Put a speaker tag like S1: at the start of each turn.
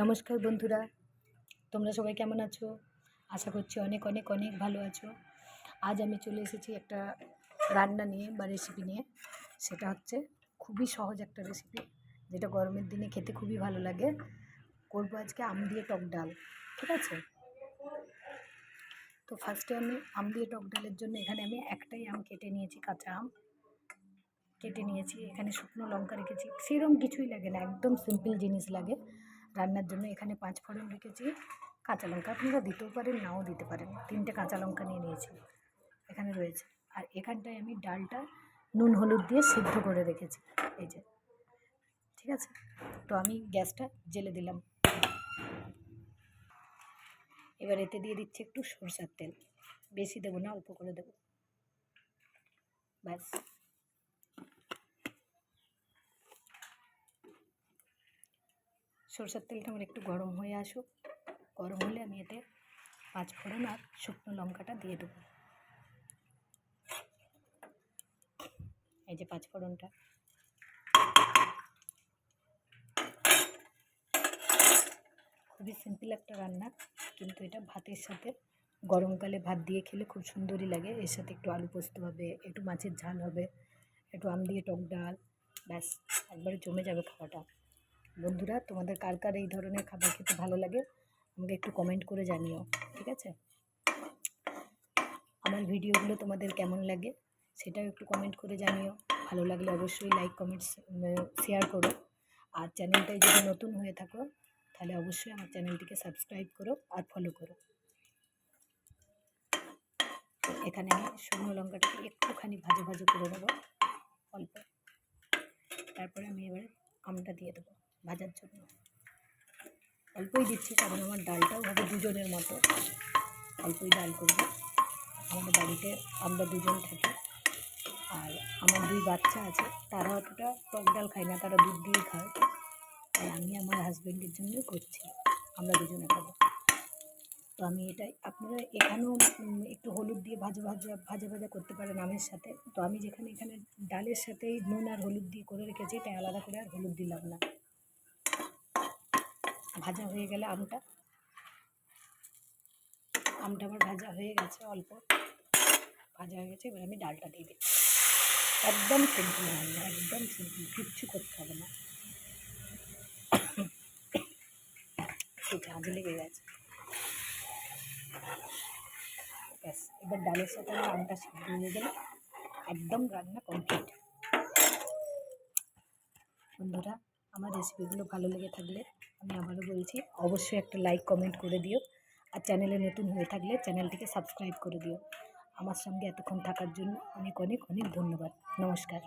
S1: নমস্কার বন্ধুরা, তোমরা সবাই কেমন আছো? আশা করছি অনেক অনেক অনেক ভালো আছো। আজ আমি চলে এসেছি একটা রান্না নিয়ে বা রেসিপি নিয়ে। সেটা হচ্ছে খুবই সহজ একটা রেসিপি, যেটা গরমের দিনে খেতে খুবই ভালো লাগে। করবো আজকে আম দিয়ে টক ডাল। ঠিক আছে, তো ফার্স্টে আমি আম দিয়ে টক ডালের জন্য এখানে আমি একটাই আম কেটে নিয়েছি, কাঁচা আম কেটে নিয়েছি। এখানে শুকনো লঙ্কা রেখেছি, সেরকম কিছুই লাগে না, একদম সিম্পল জিনিস লাগে রান্নার জন্য। এখানে 5 ফোড়ন রেখেছি, কাঁচা লঙ্কা আপনারা দিতেও পারেন, নাও দিতে পারেন। 3টে কাঁচা লঙ্কা নিয়ে নিয়েছি, এখানে রয়েছে। আর এখানটায় আমি ডালটা নুন হলুদ দিয়ে সিদ্ধ করে রেখেছি, এই যে। ঠিক আছে, তো আমি গ্যাসটা জ্বেলে দিলাম। এবার এতে দিয়ে দিচ্ছি একটু সরষের তেল, বেশি দেবো না, অল্প করে দেবো, ব্যাস। সরষের তেলটা আমার একটু গরম হয়ে আসুক, গরম হলে আমি এতে 5 ফোড়ন আর শুকনো লঙ্কাটা দিয়ে দেবো। এই যে 5 ফোড়নটা। খুবই সিম্পল একটা রান্না, কিন্তু এটা ভাতের সাথে গরমকালে ভাত দিয়ে খেলে খুব সুন্দরই লাগে। এর সাথে একটু আলু পোস্ত হবে, একটু মাছের ঝাল হবে, একটু আম দিয়ে টক ডাল, ব্যাস একবারে জমে যাবে খাওয়াটা। বন্ধুরা, তোমাদের কার কার এই ধরনের খাবার খেতে ভালো লাগে আমাকে একটু কমেন্ট করে জানিও। ঠিক আছে, আমার ভিডিওগুলো তোমাদের কেমন লাগে সেটাও একটু কমেন্ট করে জানিও। ভালো লাগলে অবশ্যই লাইক কমেন্টস শেয়ার করো। আর চ্যানেলটায় যদি নতুন হয়ে থাকো তাহলে অবশ্যই আমার চ্যানেলটিকে সাবস্ক্রাইব করো আর ফলো করো। এখানে আমি শুকনো লঙ্কাটাকে একটুখানি ভাজা ভাজা করে দেবো, অল্প। তারপরে আমি এবার আমটা দিয়ে দেবো ভাজার জন্য। অল্পই দিচ্ছি, কারণ আমার ডালটাও হবে দুজনের মতো, অল্পই ডাল করবো। আমাদের বাড়িতে আমরা দুজন থাকি, আর আমার 2 বাচ্চা আছে, তারা অতটা টক ডাল খায় না, তারা দুধ দিয়ে খায়। আর আমি আমার হাজব্যান্ডের জন্যই করছি, আমরা দুজনে খাবো। তো আমি এটাই, আপনারা এখানেও একটু হলুদ দিয়ে ভাজা ভাজা করতে পারেন আমের সাথে। তো আমি যেখানে এখানে ডালের সাথেই নুন আর হলুদ দিয়ে করে রেখেছি, তাই আলাদা করে আর হলুদ দিলাম না। ভাজা হয়ে গেলে আমটা আমার ভাজা হয়ে গেছে, অল্প ভাজা হয়ে গেছে। এবার আমি ডালটা দিয়ে দিই। একদম সিম্পল রান্না, একদম সিম্পল, কিচ্ছু করতে হবে না। ঝাঁঝ লেগে গেছে, ব্যাস। এবার ডালের সাথে আমার আমটা সিদ্ধ হয়ে গেলে একদম রান্না কমপ্লিট। বন্ধুরা, আমার রেসিপিগুলো ভালো লেগে থাকলে আমি আবারও বলছি, অবশ্যই একটা লাইক কমেন্ট করে দিও। আর চ্যানেলে নতুন হয়ে থাকলে চ্যানেলটিকে সাবস্ক্রাইব করে দিও। আমার সঙ্গে এতক্ষণ থাকার জন্য অনেক অনেক অনেক ধন্যবাদ। নমস্কার।